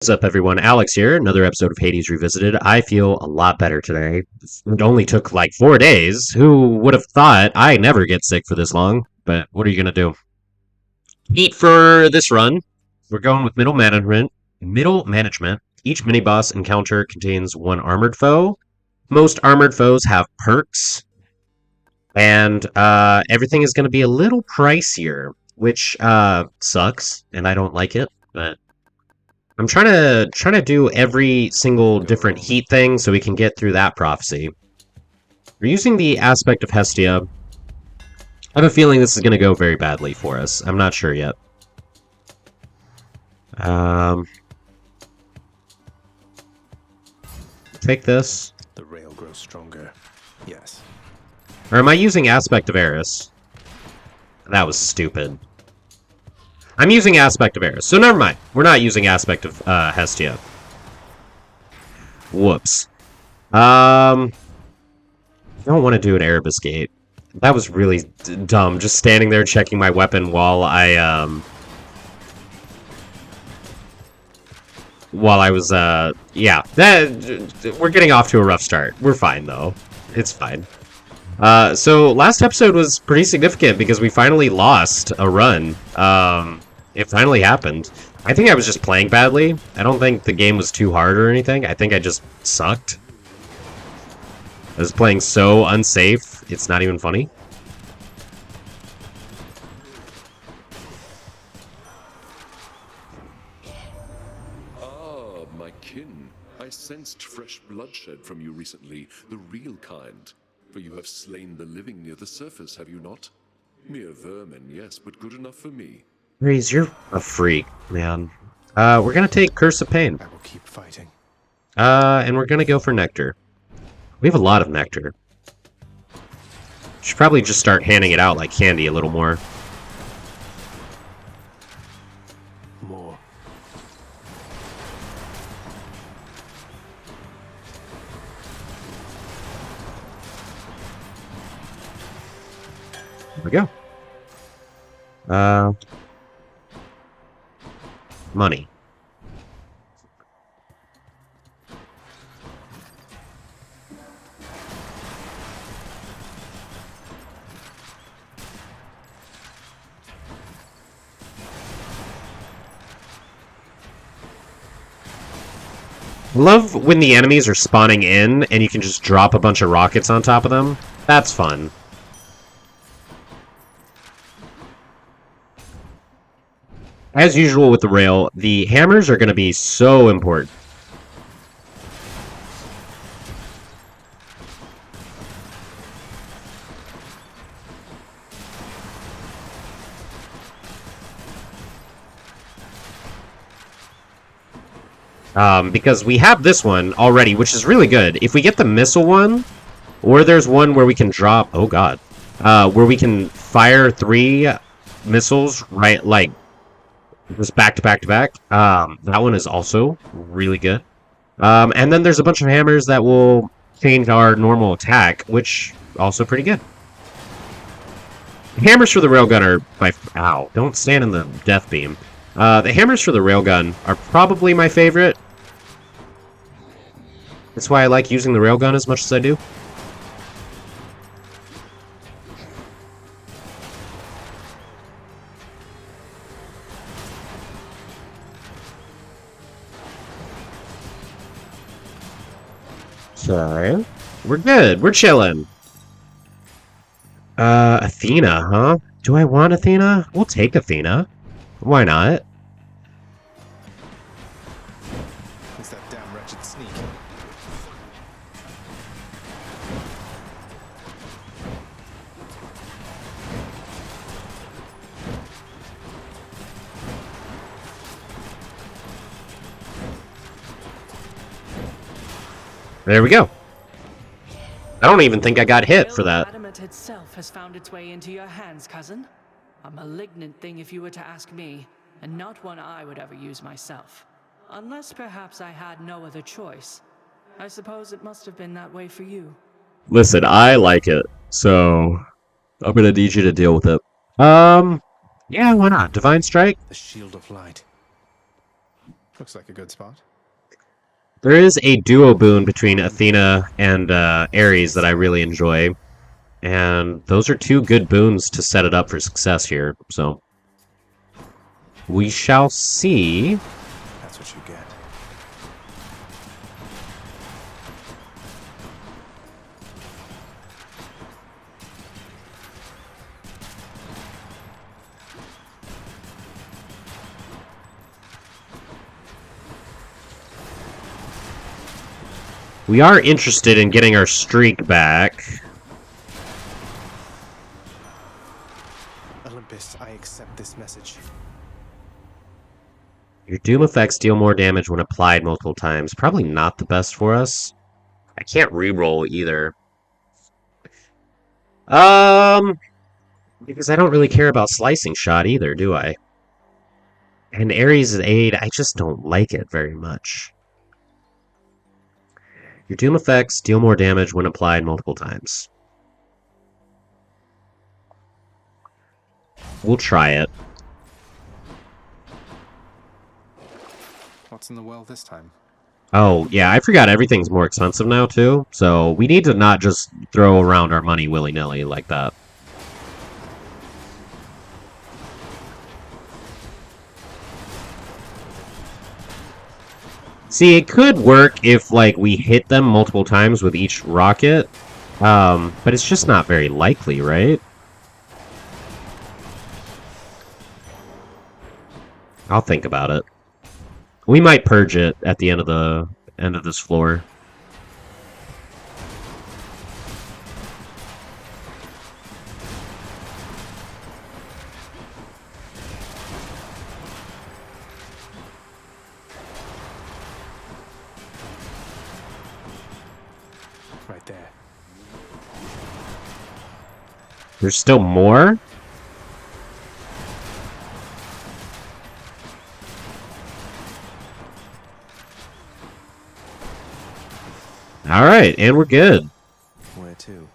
What's up, everyone? Alex here. Another episode of Hades Revisited. I feel a lot better today. It only took like 4 days. Who would have thought? I never get sick for this long, but what are you gonna do? Eat for this run. We're going with middle management. Middle management. Each mini boss encounter contains one armored foe. Most armored foes have perks, and everything is going to be a little pricier, which sucks, and I don't like it. But I'm trying to do every single different heat thing so we can get through that prophecy. We're using the aspect of Hestia. I have a feeling this is going to go very badly for us. I'm not sure yet. Take this. The rail grows stronger. Yes. Or am I using aspect of Eris? That was stupid. I'm using aspect of Eris, so never mind. We're not using aspect of Hestia. Whoops. I don't want to do an Erebus Gate. That was really dumb. Just standing there checking my weapon while I was yeah. We're getting off to a rough start. We're fine though. It's fine. So last episode was pretty significant because we finally lost a run. It finally happened. I think I was just playing badly. I don't think the game was too hard or anything. I think I just sucked. I was playing so unsafe, it's not even funny. Ah, my kin. I sensed fresh bloodshed from you recently, the real kind. For you have slain the living near the surface, have you not? Mere vermin, yes, but good enough for me. Breeze, you're a freak, man. We're gonna take Curse of Pain. I will keep fighting. And we're gonna go for Nectar. We have a lot of Nectar. Should probably just start handing it out like candy a little more. More. There we go. Money. Love when the enemies are spawning in and you can just drop a bunch of rockets on top of them. That's fun. As usual with the rail, the hammers are going to be so important. Because we have this one already, which is really good. If we get the missile one, or there's one where we can drop... Oh, God. Where we can fire 3 missiles, right, like, just back to back to back. That one is also really good. And then there's a bunch of hammers that will change our normal attack, which also pretty good. Hammers for the railgun are by... Ow, don't stand in the death beam. The hammers for the railgun are probably my favorite. That's why I like using the railgun as much as I do. So, we're good. We're chilling. Athena, huh? Do I want Athena? We'll take Athena. Why not? It's that damn wretched sneak. There we go. I don't even think I got hit for that. Adamant itself has found its way into your hands, cousin. A malignant thing if you were to ask me, and not one I would ever use myself. Unless perhaps I had no other choice. I suppose it must have been that way for you. Listen, I like it, so I'm gonna need you to deal with it. Yeah, why not? Divine Strike? The shield of light. Looks like a good spot. There is a duo boon between Athena and Ares that I really enjoy. And those are two good boons to set it up for success here. So we shall see. That's what you get. We are interested in getting our streak back. Olympus, I accept this message. Your Doom effects deal more damage when applied multiple times. Probably not the best for us. I can't reroll either. Because I don't really care about Slicing Shot either, do I? And Ares' Aid, I just don't like it very much. Your Doom effects deal more damage when applied multiple times. We'll try it. What's in the well this time? Oh, yeah, I forgot everything's more expensive now, too. So we need to not just throw around our money willy-nilly like that. See, it could work if, like, we hit them multiple times with each rocket. But it's just not very likely, right? I'll think about it. We might purge it at the end of this floor. Right there. There's still more? Alright, and we're good. Where to?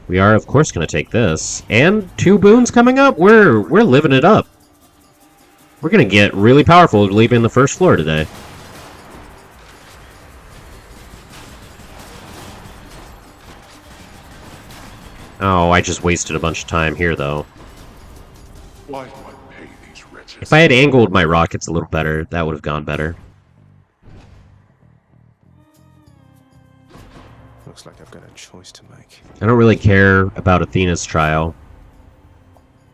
We are, of course, going to take this. And 2 boons coming up? We're living it up. We're going to get really powerful leaving the first floor today. Oh, I just wasted a bunch of time here, though. Why do I pay these wretches? If I had angled my rockets a little better, that would have gone better. Looks like I've got a choice to make. I don't really care about Athena's trial.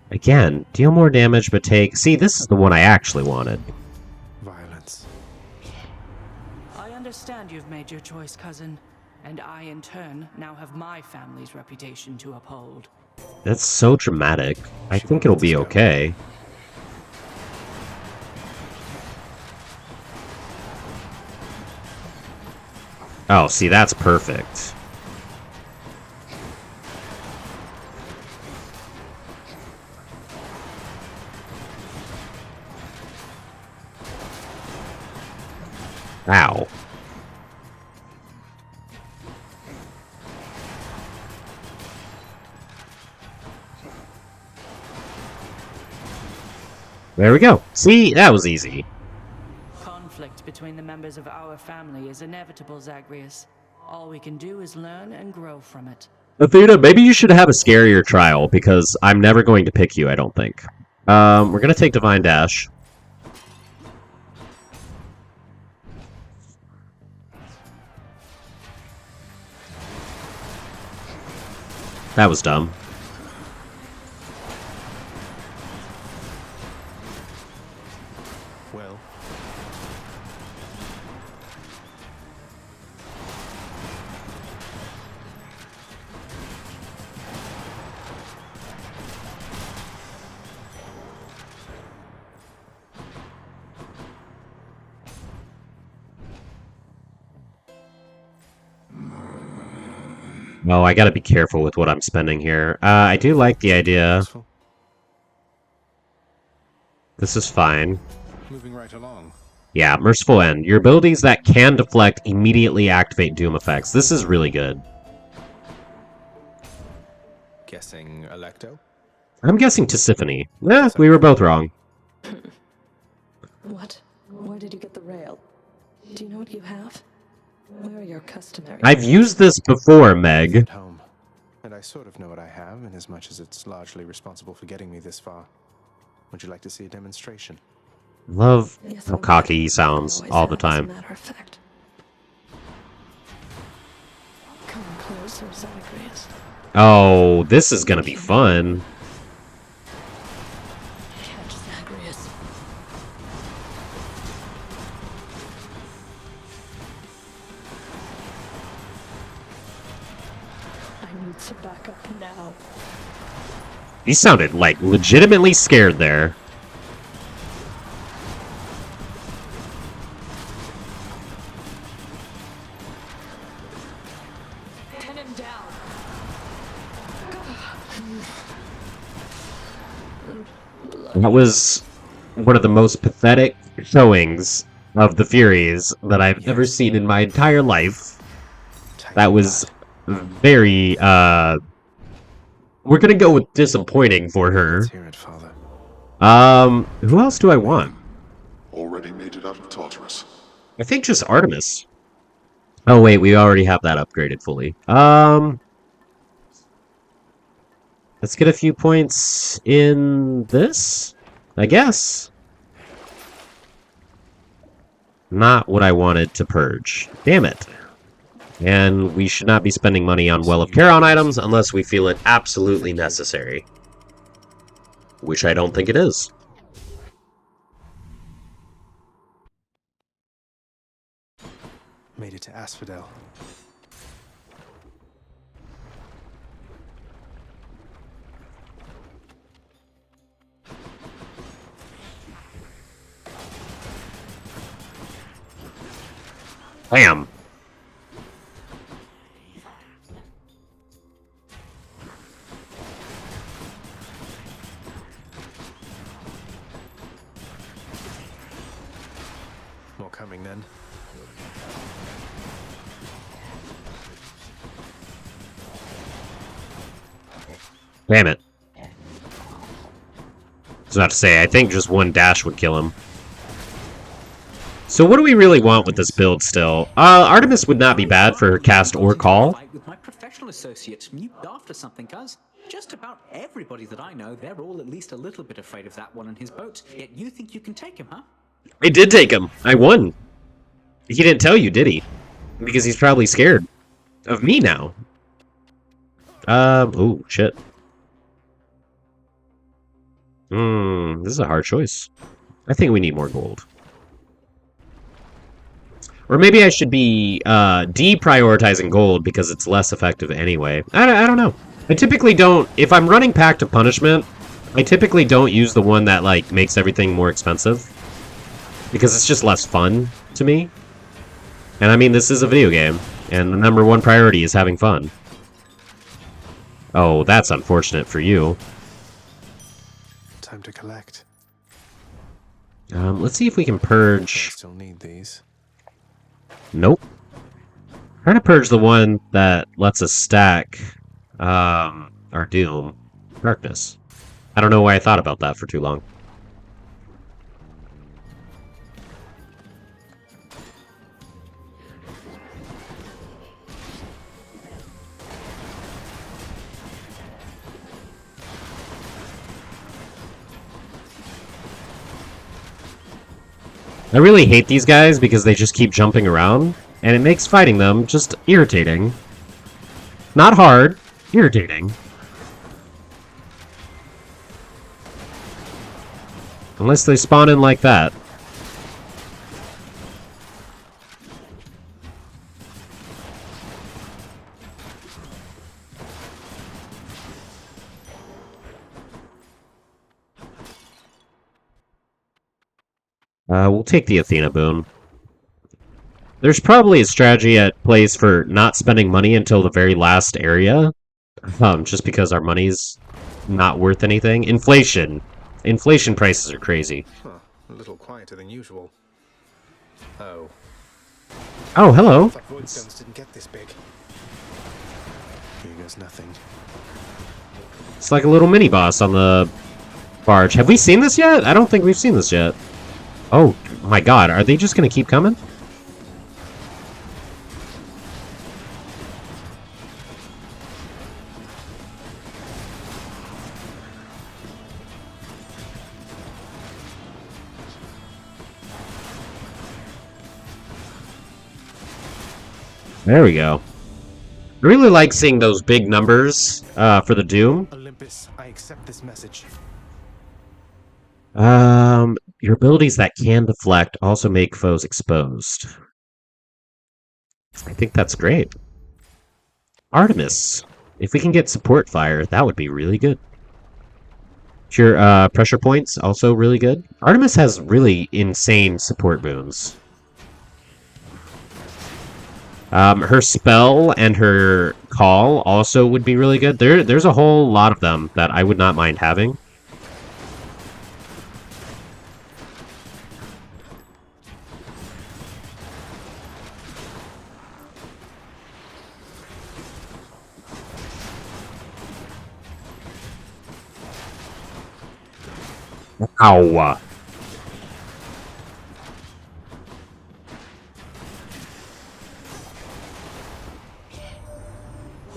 Again, deal more damage, but take... See, this is the one I actually wanted. Violence. I understand you've made your choice, cousin. And I, in turn, now have my family's reputation to uphold. That's so dramatic. I think it'll be okay. Oh, see, that's perfect. Ow. There we go. See, that was easy. Conflict between the members of our family is inevitable, Zagreus. All we can do is learn and grow from it. Athena, maybe you should have a scarier trial, because I'm never going to pick you, I don't think. We're gonna take Divine Dash. That was dumb. Well. Oh, I gotta be careful with what I'm spending here. I do like the idea. Useful. This is fine. Moving right along. Yeah, Merciful End. Your abilities that can deflect immediately activate Doom effects. This is really good. Guessing Electo? I'm guessing Tisiphone. Yeah, we were both wrong. What? Where did you get the rail? Do you know what you have? Where are your customary... I've used this before, Meg. At home. And I sort of know what I have, in as much as it's largely responsible for getting me this far. Would you like to see a demonstration? Love Yes, how I'm cocky he ready. sounds Always all the have, as a time. matter of fact. Come closer, Zagreus. Oh, this is gonna be fun. Catch Zagreus. I need some backup now. He sounded like legitimately scared there. Pin him down. That was one of the most pathetic showings of the Furies that I've ever seen in my entire life. That was very, we're gonna go with disappointing for her. Let's hear it, Father. Who else do I want? Already made it out of Tartarus. I think just Artemis. Oh wait, we already have that upgraded fully. Let's get a few points in this, I guess. Not what I wanted to purge. Damn it. And we should not be spending money on Well of Charon items unless we feel it absolutely necessary. Which I don't think it is. Made it to Asphodel. Bam! More coming then. Damn it. I was about to say, I think just one dash would kill him. So what do we really want with this build still? Artemis would not be bad for cast or call. Fight with my professional associate, you after something, cuz. Just about everybody that I know, they're all at least a little bit afraid of that one in his boat. Yet you think you can take him, huh? I did take him. I won. He didn't tell you, did he? Because he's probably scared of me now. Oh, shit. This is a hard choice. I think we need more gold. Or maybe I should be deprioritizing gold because it's less effective anyway. I don't know. I typically don't... If I'm running Pact of Punishment, I typically don't use the one that, like, makes everything more expensive. Because it's just less fun to me. And I mean, this is a video game. And the #1 priority is having fun. Oh, that's unfortunate for you. Time to collect. Let's see if we can I purge... still need these. Nope. Trying to purge the one that lets us stack our Doom. Darkness. I don't know why I thought about that for too long. I really hate these guys because they just keep jumping around, and it makes fighting them just irritating. Not hard, irritating. Unless they spawn in like that. We'll take the Athena boon. There's probably a strategy at place for not spending money until the very last area. Just because our money's not worth anything. Inflation. Inflation prices are crazy. Huh. A little quieter than usual. Oh. Oh, hello. Thought void stones didn't get this big. Here goes nothing. It's like a little mini-boss on the barge. Have we seen this yet? I don't think we've seen this yet. Oh, my god, are they just gonna keep coming? There we go. I really like seeing those big numbers for the Doom. Olympus, I accept this message. Your abilities that can deflect also make foes exposed. I think that's great. Artemis. If we can get support fire, that would be really good. Sure, pressure points, also really good. Artemis has really insane support boons. Her spell and her call also would be really good. There's a whole lot of them that I would not mind having. Ow.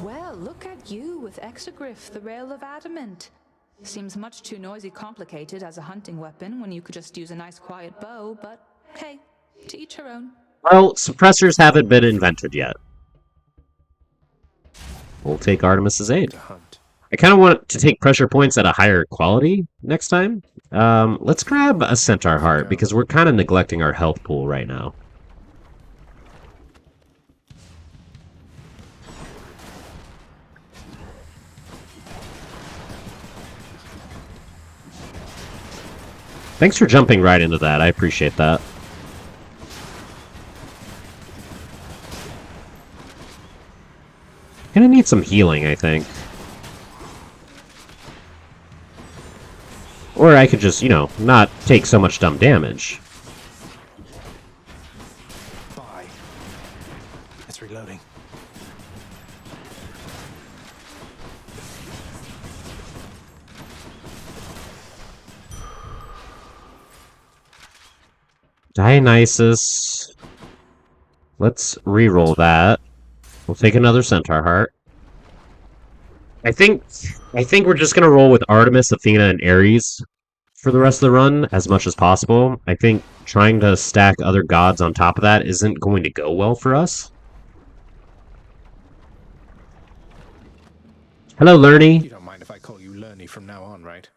Well, look at you with Exegriff, the Rail of Adamant. Seems much too noisy complicated as a hunting weapon when you could just use a nice quiet bow, but hey, to each her own. Well, suppressors haven't been invented yet. We'll take Artemis's aid. To hunt. I kind of want to take pressure points at a higher quality next time. Let's grab a Centaur Heart, because we're kind of neglecting our health pool right now. Thanks for jumping right into that. I appreciate that. Gonna need some healing, I think. Or I could just, you know, not take so much dumb damage. Bye. It's reloading. Dionysus. Let's reroll that. We'll take another Centaur Heart. I think we're just gonna roll with Artemis, Athena, and Ares for the rest of the run as much as possible. I think trying to stack other gods on top of that isn't going to go well for us. Hello, Lerny. You don't mind if I call you Lerny from now on, right?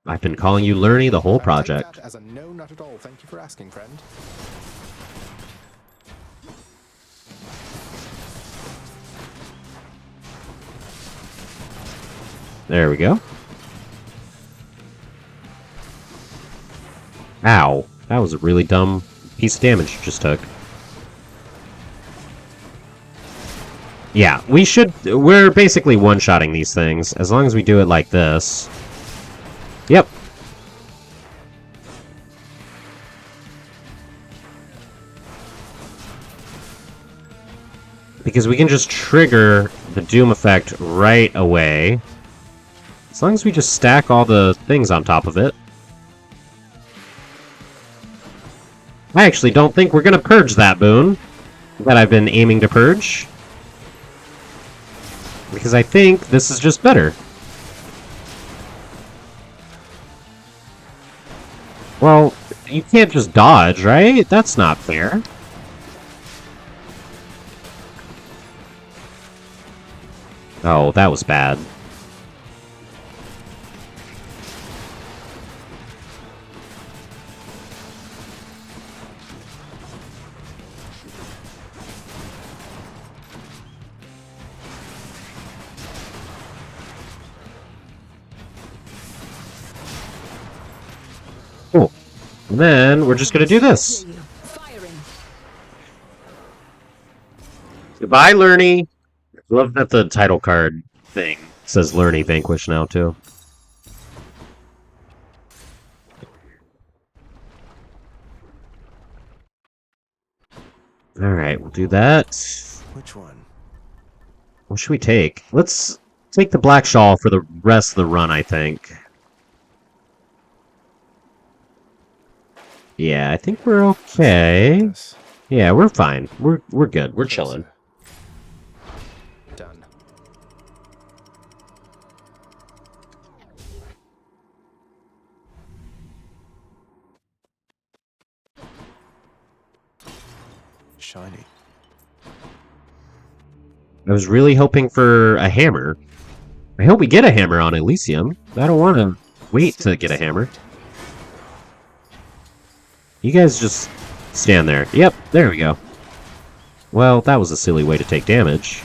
I've been calling you Lerny the whole I'll take project. that as a no, not at all. Thank you for asking, friend. There we go. Ow. That was a really dumb piece of damage you just took. Yeah, we're basically one-shotting these things, as long as we do it like this. Yep. Because we can just trigger the Doom effect right away. As long as we just stack all the things on top of it. I actually don't think we're going to purge that boon that I've been aiming to purge. Because I think this is just better. Well, you can't just dodge, right? That's not fair. Oh, that was bad. Cool. And then we're just gonna do this. Firing. Goodbye, Lerny. Love that the title card thing says Lerny Vanquish now, too. Alright, we'll do that. Which one? What should we take? Let's take the Black Shawl for the rest of the run, I think. Yeah, I think we're okay. This. Yeah, we're fine. We're good. We're chilling. Closer. Done. Shiny. I was really hoping for a hammer. I hope we get a hammer on Elysium. I don't want to wait to get a hammer. You guys just stand there. Yep, there we go. Well, that was a silly way to take damage.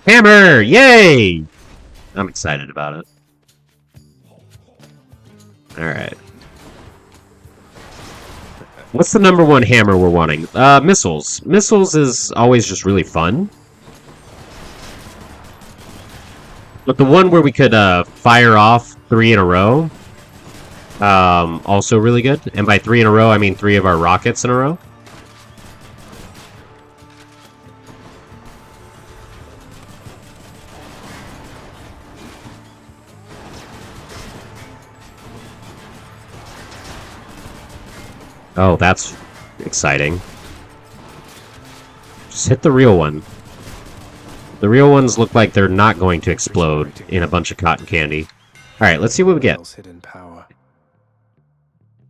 Hammer! Yay! I'm excited about it. Alright. What's the number one hammer we're wanting? Missiles. Missiles is always just really fun. But the one where we could, fire off 3 in a row, also really good. And by 3 in a row, I mean 3 of our rockets in a row. Oh, that's exciting. Just hit the real one. The real ones look like they're not going to explode in a bunch of cotton candy. Alright, let's see what we get. Hidden power.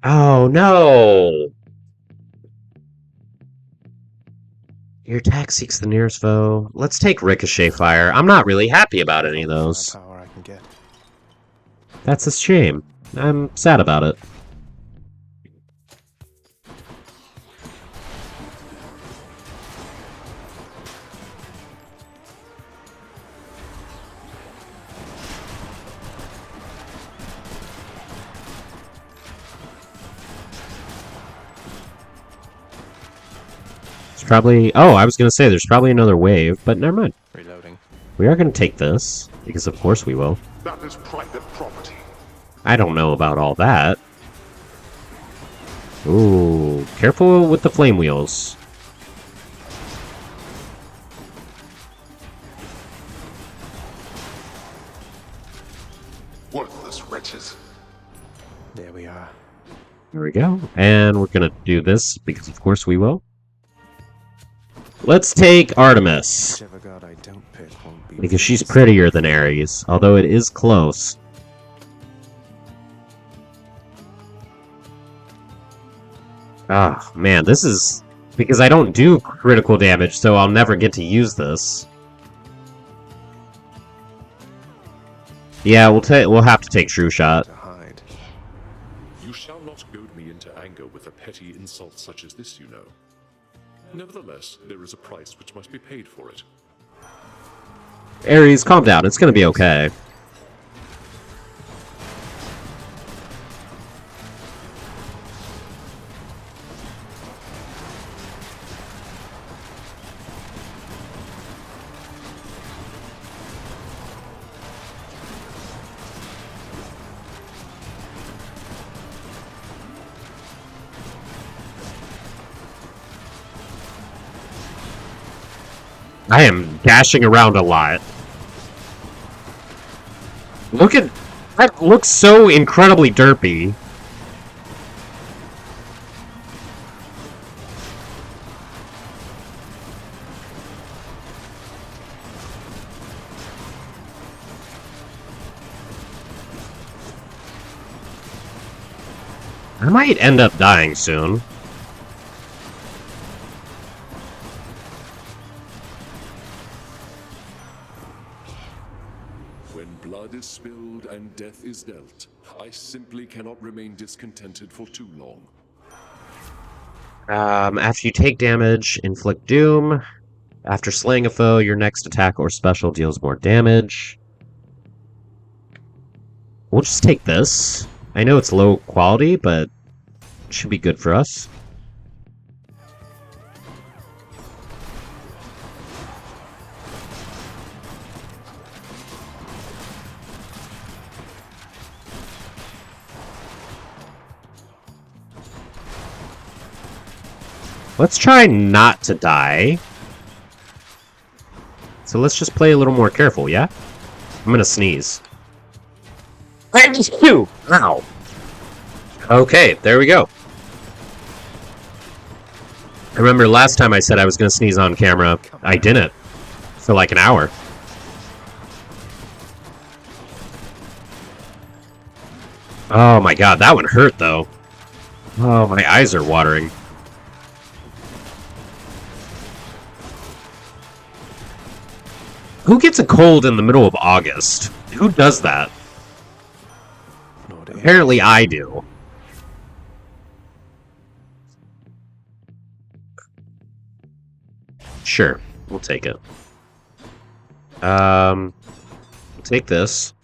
Oh, no! Your attack seeks the nearest foe. Let's take Ricochet Fire. I'm not really happy about any of those. Power I can get. That's a shame. I'm sad about it. Probably... Oh, I was going to say there's probably another wave, but never mind. Reloading. We are going to take this, because of course we will. That is private property. I don't know about all that. Ooh, careful with the flame wheels. Worthless wretches. There we are. There we go. And we're going to do this, because of course we will. Let's take Artemis. Whichever god I don't pick won't be Because she's prettier than Ares, although it is close. Ah, man, this is... Because I don't do critical damage, so I'll never get to use this. Yeah, we'll have to take True Shot. to hide. You shall not goad me into anger with a petty insult such as this, you know. Nevertheless, there is a price which must be paid for it. Ares, calm down. It's gonna be okay. I am dashing around a lot. Look at... That looks so incredibly derpy. I might end up dying soon. When blood is spilled and death is dealt, I simply cannot remain discontented for too long. After you take damage, inflict doom. After slaying a foe, your next attack or special deals more damage. We'll just take this. I know it's low quality, but it should be good for us. Let's try not to die. So let's just play a little more careful, yeah? I'm gonna sneeze. Ow. Okay, there we go. I remember last time I said I was gonna sneeze on camera, I didn't. For like an hour. Oh my god, that one hurt though. Oh, my eyes are watering. Who gets a cold in the middle of August? Who does that? Lord A. Apparently I do. Sure, we'll take it. We'll take this.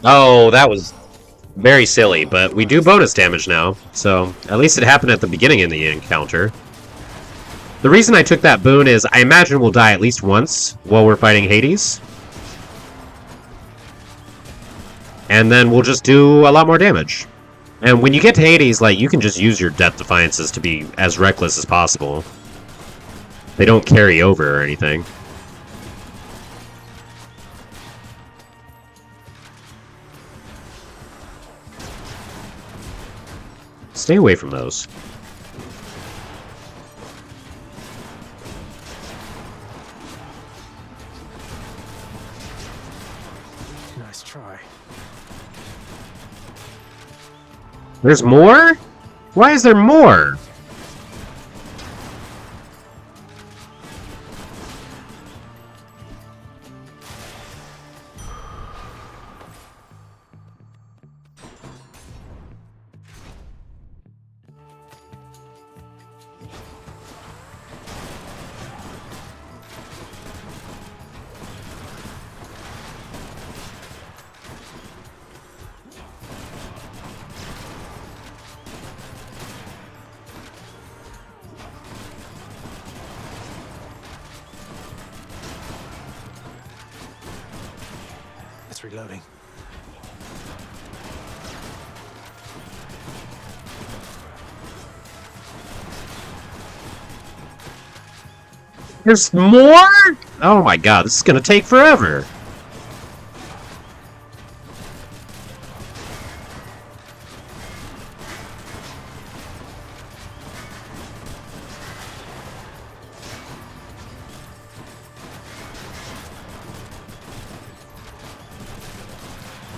Oh, that was very silly, but we do bonus damage now, so at least it happened at the beginning of the encounter. The reason I took that boon is I imagine we'll die at least once while we're fighting Hades. And then we'll just do a lot more damage. And when you get to Hades, like, you can just use your Death Defiances to be as reckless as possible. They don't carry over or anything. Stay away from those. Nice try. There's more? Why is there more? It's reloading. There's more? Oh my god, this is gonna take forever.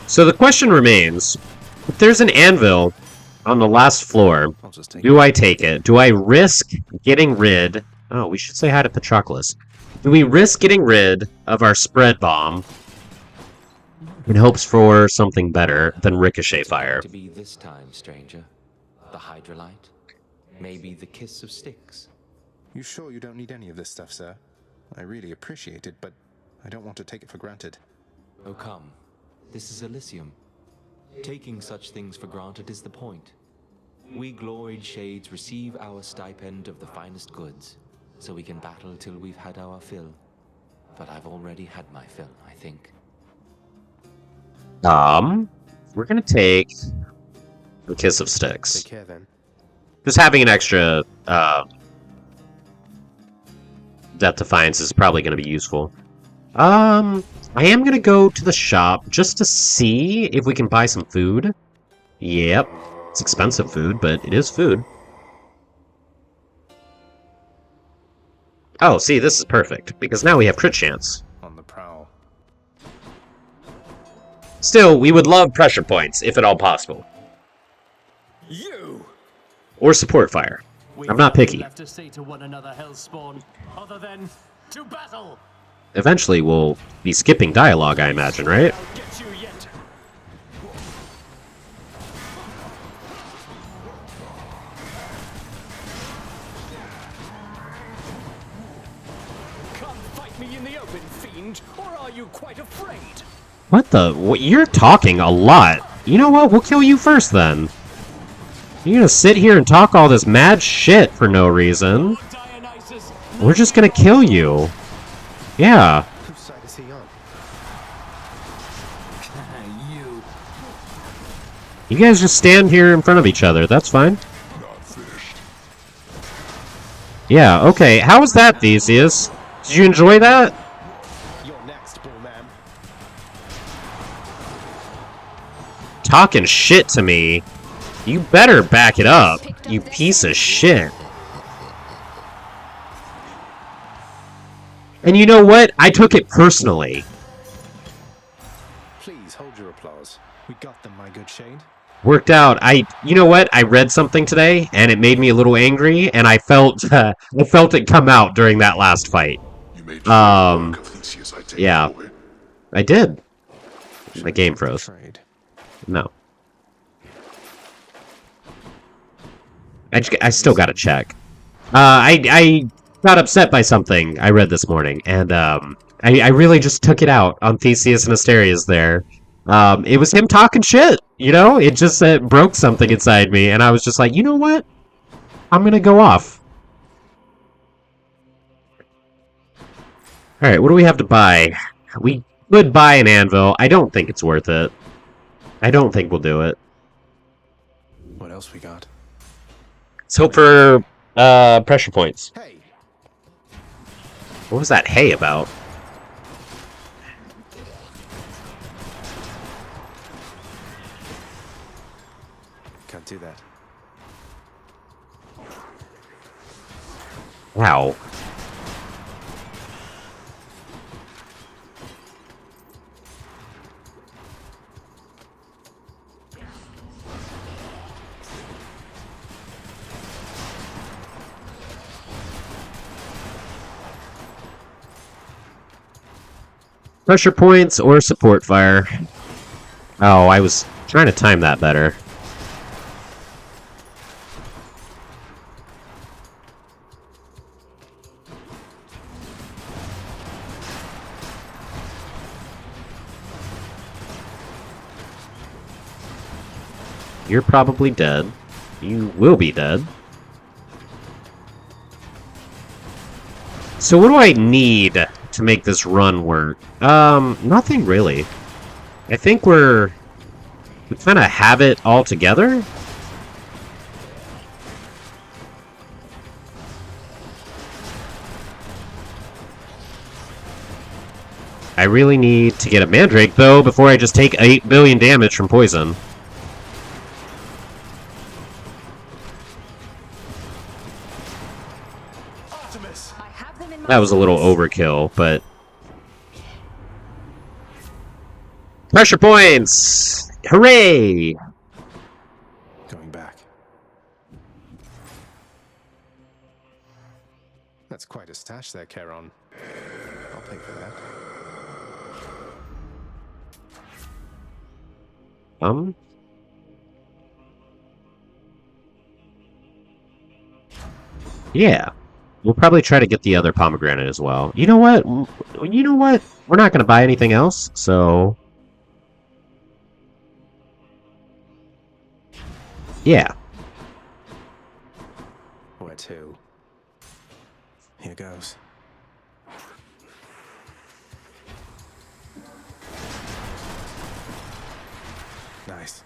So the question remains, if there's an anvil on the last floor, I'll just take do I take it? Do I risk getting rid... Oh, we should say hi to Patroclus. Do we risk getting rid of our spread bomb in hopes for something better than ricochet fire? To be this time, stranger. The Hydrolite? Maybe the kiss of Styx? You sure you don't need any of this stuff, sir? I really appreciate it, but I don't want to take it for granted. Oh, come. This is Elysium. Taking such things for granted is the point. We gloried shades receive our stipend of the finest goods, so we can battle till we've had our fill. But I've already had my fill, I think. We're gonna take the Kiss of Styx. Take care then. Just having an extra, Death Defiance is probably gonna be useful. I am gonna go to the shop just to see if we can buy some food. Yep. It's expensive food, but it is food. Oh, see, this is perfect, because now we have crit chance. On the prowl. Still, we would love pressure points, if at all possible. You! Or support fire. I'm not picky. Left to say to one another, Hellspawn, other than to battle. Eventually, we'll be skipping dialogue, I imagine, right? I'll get you yet. Come fight me in the open, fiend, or are you quite afraid? What the? What, you're talking a lot. You know what? We'll kill you first, then. You're gonna sit here and talk all this mad shit for no reason. We're just gonna kill you. Yeah. Whose side is he on? You. You guys just stand here in front of each other. That's fine. Not finished. Yeah, okay. How was that, Theseus? Did you enjoy that? You're next, Bullman. Talking shit to me. You better back it up, you piece of shit. And you know what? I took it personally. Please hold your applause. We got them, my good Shade. Worked out. You know what? I read something today, and it made me a little angry, and I felt it come out during that last fight. You made work of Theseus, I take it, Yeah, boy. I did. The game froze. Afraid. No. I still gotta check. I got upset by something I read this morning, and I really just took it out on Theseus and Asterius there. It was him talking shit, you know? It just broke something inside me, and I was just like, you know what? I'm gonna go off. Alright, what do we have to buy? We could buy an anvil. I don't think it's worth it. I don't think we'll do it. What else we got? Let's hope for pressure points. Hey, What was that hay about? can't do that. Wow. Pressure points or support fire. Oh, I was trying to time that better. You're probably dead. You will be dead. So what do I need to make this run work? Nothing really. I think we kind of have it all together. I really need to get a Mandrake, though, before I just take 8 billion damage from poison. Artemis! I have them in my That was a little overkill, but... Pressure points! Hooray! Going back. That's quite a stash there, Charon. I'll pay for that. Yeah. We'll probably try to get the other pomegranate as well. You know what? We're not going to buy anything else, so... Yeah. Where to? Here goes. Nice.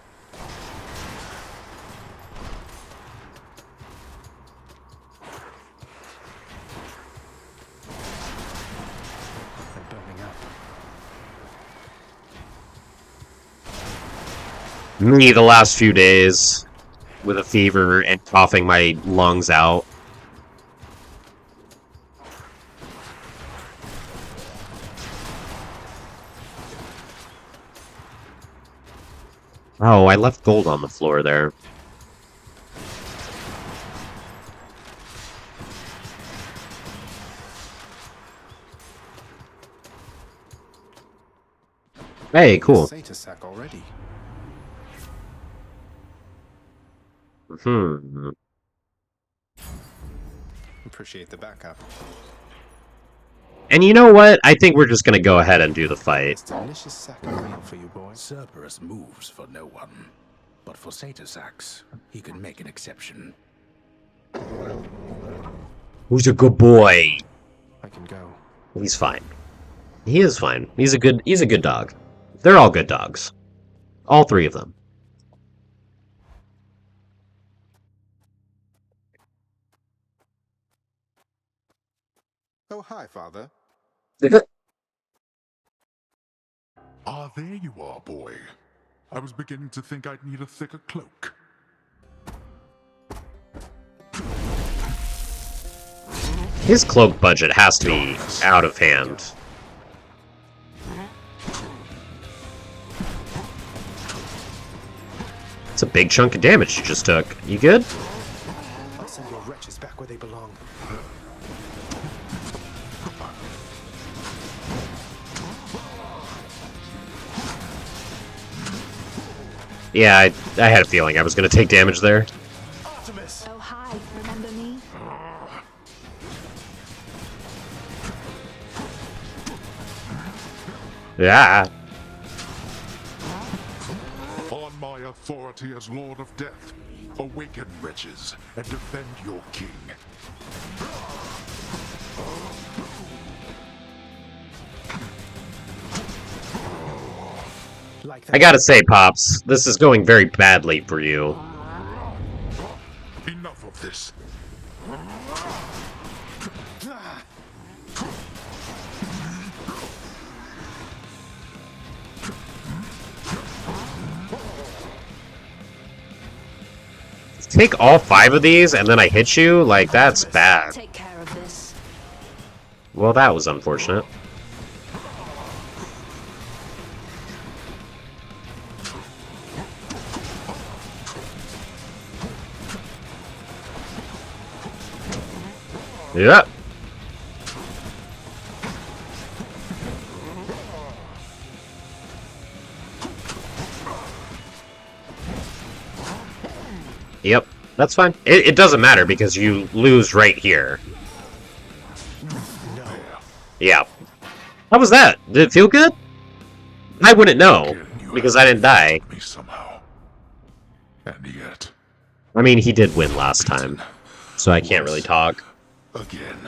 They're burning up. Me the last few days with a fever and coughing my lungs out. Oh, I left gold on the floor there. Hey, cool. Satyr sack already. Appreciate the backup. And you know what? I think we're just gonna go ahead and do the fight. It's delicious sack of meal for you, boys. Cerberus moves for no one, but for Satyr-Sax, he can make an exception. Who's a good boy? I can go. He's fine. He is fine. He's a good dog. They're all good dogs. All three of them. Oh, hi, Father. Ah, there you are, boy. I was beginning to think I'd need a thicker cloak. His cloak budget has to be out of hand. It's a big chunk of damage you just took. You good? I'll send your wretches back where they belong. Yeah, I had a feeling I was going to take damage there. Artemis! Oh, hi. Remember me? Yeah. On my authority as Lord of Death, awaken, wretches, and defend your king. Like I gotta say, Pops, this is going very badly for you. Enough of this. Take all 5 of these and then I hit you? Like, that's bad. Take care of this. Well, that was unfortunate. Yeah. Yep, that's fine. It doesn't matter because you lose right here. Yeah. How was that? Did it feel good? I wouldn't know because I didn't die. Me somehow. And yet, I mean, he did win last time, so I can't really talk. again.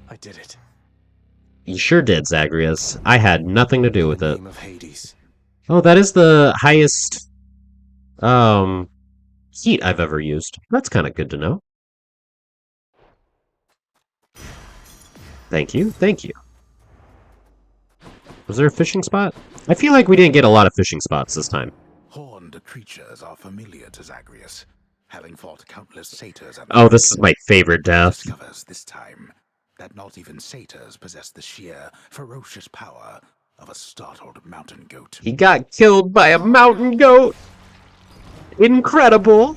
I did it. You sure did, Zagreus. I had nothing to do with it. Name of Hades. Oh, that is the highest heat I've ever used. That's kind of good to know. Thank you, thank you. Was there a fishing spot? I feel like we didn't get a lot of fishing spots this time. Horned creatures are familiar to Zagreus, having fought countless satyrs. Oh, this is my favorite death. Discovers this time that not even satyrs possess the sheer, ferocious power of a startled mountain goat. He got killed by a mountain goat! Incredible!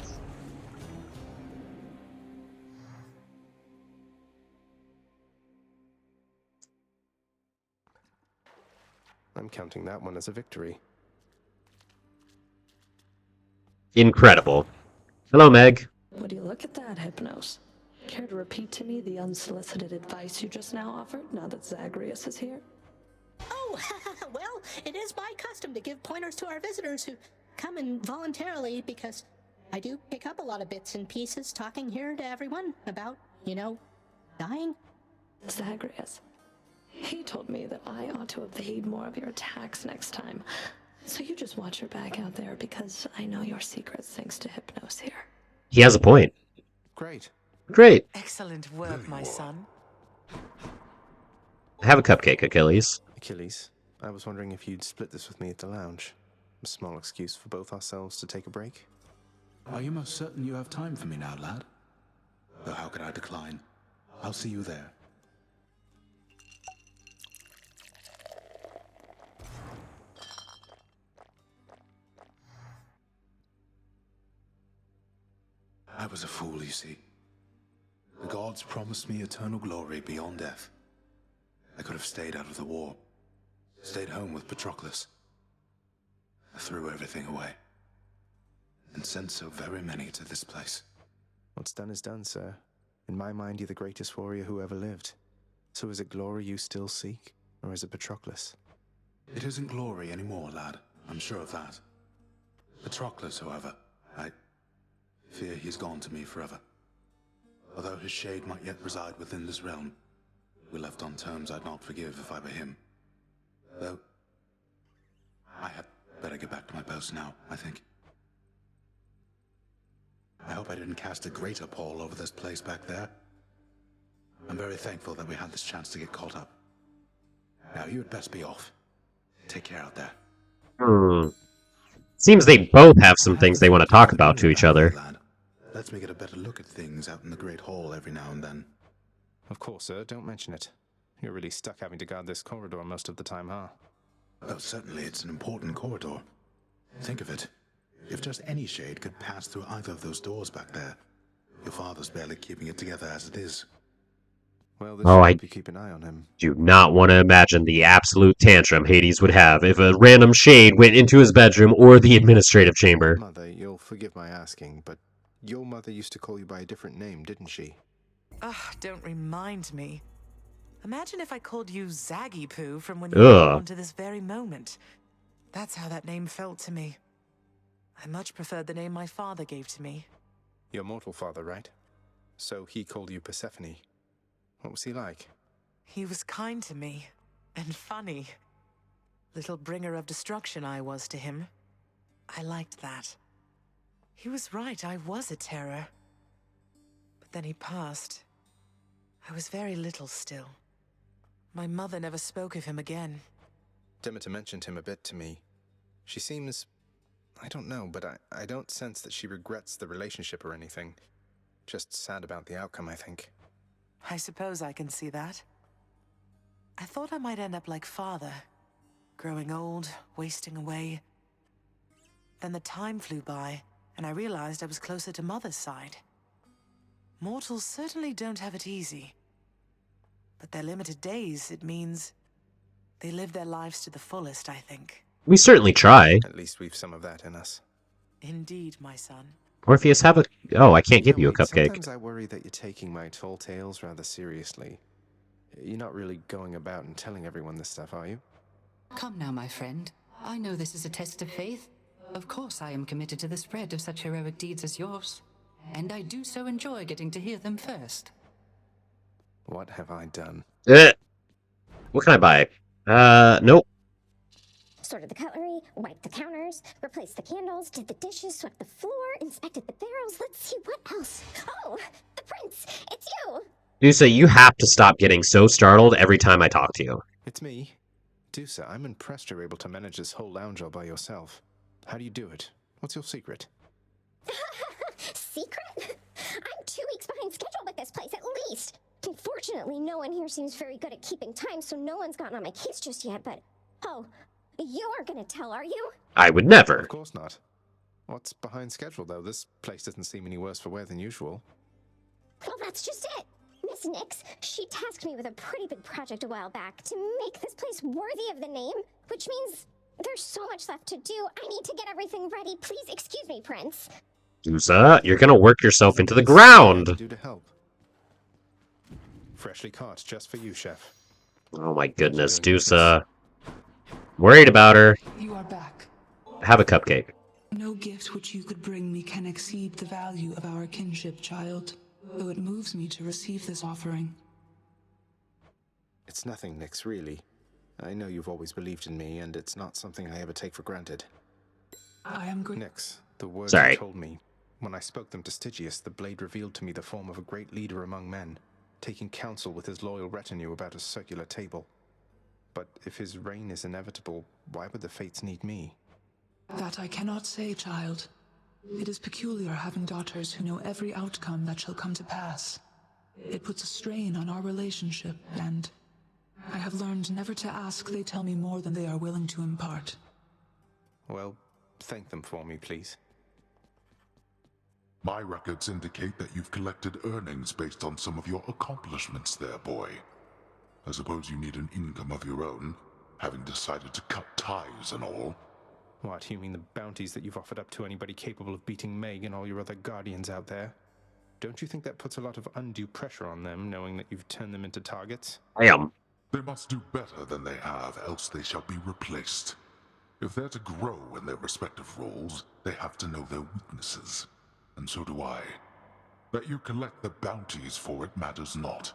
I'm counting that one as a victory. Incredible. Hello, Meg. Would you look at that, Hypnos? Care to repeat to me the unsolicited advice you just now offered, now that Zagreus is here? Oh, well, it is my custom to give pointers to our visitors who come in voluntarily because I do pick up a lot of bits and pieces talking here to everyone about, dying. Zagreus. He told me that I ought to evade more of your attacks next time. So you just watch your back out there because I know your secrets thanks to Hypnos here. He has a point. Great. Great. Excellent work, my son. Have a cupcake, Achilles. Achilles, I was wondering if you'd split this with me at the lounge. A small excuse for both ourselves to take a break. Are you most certain you have time for me now, lad? Though how could I decline? I'll see you there. I was a fool, you see. The gods promised me eternal glory beyond death. I could have stayed out of the war, stayed home with Patroclus. I threw everything away, and sent so very many to this place. What's done is done, sir. In my mind, you're the greatest warrior who ever lived. So is it glory you still seek, or is it Patroclus? It isn't glory anymore, lad. I'm sure of that. Patroclus, however, I fear he's gone to me forever. Although his shade might yet reside within this realm, we left on terms I'd not forgive if I were him. Though, I had better get back to my post now, I think. I hope I didn't cast a greater pall over this place back there. I'm very thankful that we had this chance to get caught up. Now you had best be off. Take care out there. Seems they both have some things they want to talk about to each other. Lad. Lets me get a better look at things out in the Great Hall every now and then. Of course, sir. Don't mention it. You're really stuck having to guard this corridor most of the time, huh? Oh, certainly it's an important corridor. Think of it. If just any shade could pass through either of those doors back there, your father's barely keeping it together as it is. Well, this Oh, I you keep an eye on him. do not want to imagine the absolute tantrum Hades would have if a random shade went into his bedroom or the administrative chamber. Mother, you'll forgive my asking, but your mother used to call you by a different name, didn't she? Ugh, don't remind me. Imagine if I called you Zaggy Poo from when you were born to this very moment. That's how that name felt to me. I much preferred the name my father gave to me. Your mortal father, right? So he called you Persephone. What was he like? He was kind to me, and funny. Little bringer of destruction I was to him. I liked that. He was right, I was a terror. But then he passed. I was very little still. My mother never spoke of him again. Demeter mentioned him a bit to me. She seems... I don't know, but I don't sense that she regrets the relationship or anything. Just sad about the outcome, I think. I suppose I can see that. I thought I might end up like father. Growing old, wasting away. Then the time flew by, and I realized I was closer to mother's side. Mortals certainly don't have it easy. But their limited days, it means they live their lives to the fullest, I think. We certainly try. At least we've some of that in us. Indeed, my son. Orpheus, have a... Oh, I can't give you a cupcake. Sometimes I worry that you're taking my tall tales rather seriously. You're not really going about and telling everyone this stuff, are you? Come now, my friend. I know this is a test of faith. Of course I am committed to the spread of such heroic deeds as yours. And I do so enjoy getting to hear them first. What have I done? What can I buy? Nope. Sorted the cutlery, wiped the counters, replaced the candles, did the dishes, swept the floor, inspected the barrels. Let's see what else. Oh, the prince! It's you! Dusa, you have to stop getting so startled every time I talk to you. It's me. Dusa, I'm impressed you're able to manage this whole lounge all by yourself. How do you do it? What's your secret? Secret? I'm 2 weeks behind schedule with this place, at least. Unfortunately, no one here seems very good at keeping time, so no one's gotten on my case just yet, but... Oh, you aren't gonna tell, are you? I would never. Of course not. What's behind schedule, though? This place doesn't seem any worse for wear than usual. Well, that's just it. Miss Nix, she tasked me with a pretty big project a while back to make this place worthy of the name, which means there's so much left to do. I need to get everything ready. Please excuse me, Prince. Dusa, you're gonna work yourself into the ground. Do to help. Freshly caught, just for you, chef. Oh my goodness, Dusa. Worried about her. You are back. Have a cupcake. No gift which you could bring me can exceed the value of our kinship, child. Though it moves me to receive this offering. It's nothing, Nix, really. I know you've always believed in me, and it's not something I ever take for granted. I am good. Nix, the words Sorry. you told me. When I spoke them to Stygius, the blade revealed to me the form of a great leader among men, taking counsel with his loyal retinue about a circular table. But if his reign is inevitable, why would the fates need me? That I cannot say, child. It is peculiar having daughters who know every outcome that shall come to pass. It puts a strain on our relationship, and I have learned never to ask they tell me more than they are willing to impart. Well, thank them for me, please. My records indicate that you've collected earnings based on some of your accomplishments there, boy. I suppose you need an income of your own, having decided to cut ties and all. What, you mean the bounties that you've offered up to anybody capable of beating Meg and all your other guardians out there? Don't you think that puts a lot of undue pressure on them, knowing that you've turned them into targets? I am. They must do better than they have, else they shall be replaced. If they're to grow in their respective roles, they have to know their weaknesses. And so do I. That you collect the bounties for it matters not.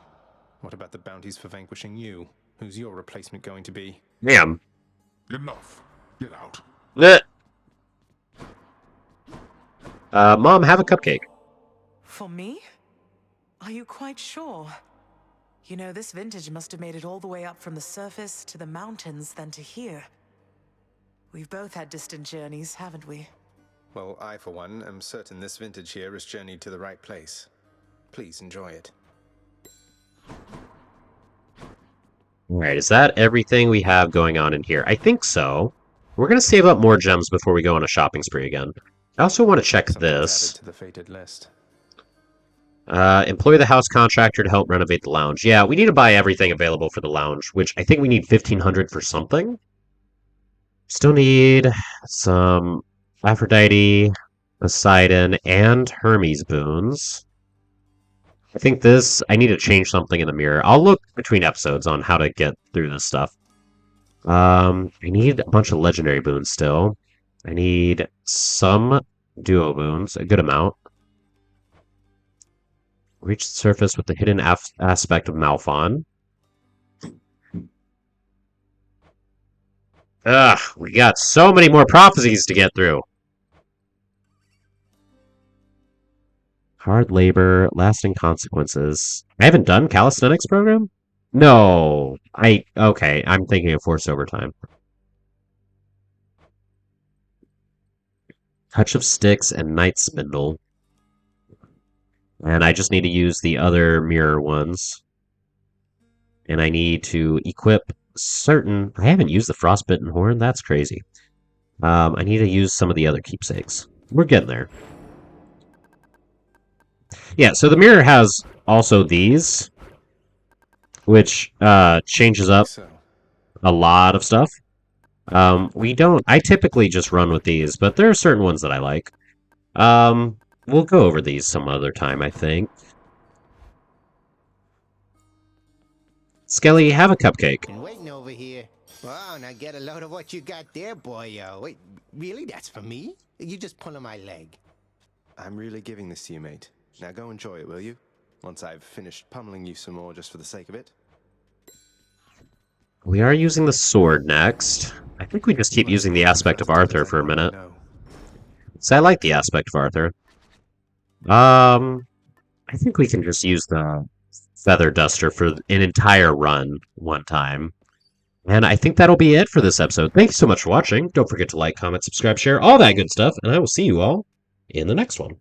What about the bounties for vanquishing you? Who's your replacement going to be? Damn. Enough. Get out. Mom, have a cupcake. For me? Are you quite sure? You know, this vintage must have made it all the way up from the surface to the mountains, then to here. We've both had distant journeys, haven't we? Well, I, for one, am certain this vintage here has journeyed to the right place. Please enjoy it. Alright, is that everything we have going on in here? I think so. We're going to save up more gems before we go on a shopping spree again. I also want to check this. Added to the fated list. Employ the house contractor to help renovate the lounge. Yeah, we need to buy everything available for the lounge, which I think we need 1,500 for something. Still need some Aphrodite, Poseidon, and Hermes boons. I think I need to change something in the mirror. I'll look between episodes on how to get through this stuff. I need a bunch of legendary boons still. I need some duo boons, a good amount. Reach the surface with the hidden aspect of Malphon. Ugh, we got so many more prophecies to get through. Hard labor, lasting consequences. I haven't done calisthenics program? No. Okay, I'm thinking of forced overtime. Touch of Sticks and Night Spindle. And I just need to use the other mirror ones. And I need to equip certain... I haven't used the Frostbitten Horn? That's crazy. I need to use some of the other keepsakes. We're getting there. Yeah, so the mirror has also these, which changes up a lot of stuff. I typically just run with these, but there are certain ones that I like. We'll go over these some other time, I think. Skelly, have a cupcake. Been waiting over here. Wow, now get a load of what you got there, boyo. Wait, really? That's for me? You just pulling my leg. I'm really giving this to you, mate. Now go enjoy it, will you? Once I've finished pummeling you some more just for the sake of it. We are using the sword next. I think we just keep using the aspect of Arthur for a minute. So I like the aspect of Arthur. I think we can just use the Feather Duster for an entire run one time. And I think that'll be it for this episode. Thank you so much for watching. Don't forget to like, comment, subscribe, share, all that good stuff, and I will see you all in the next one.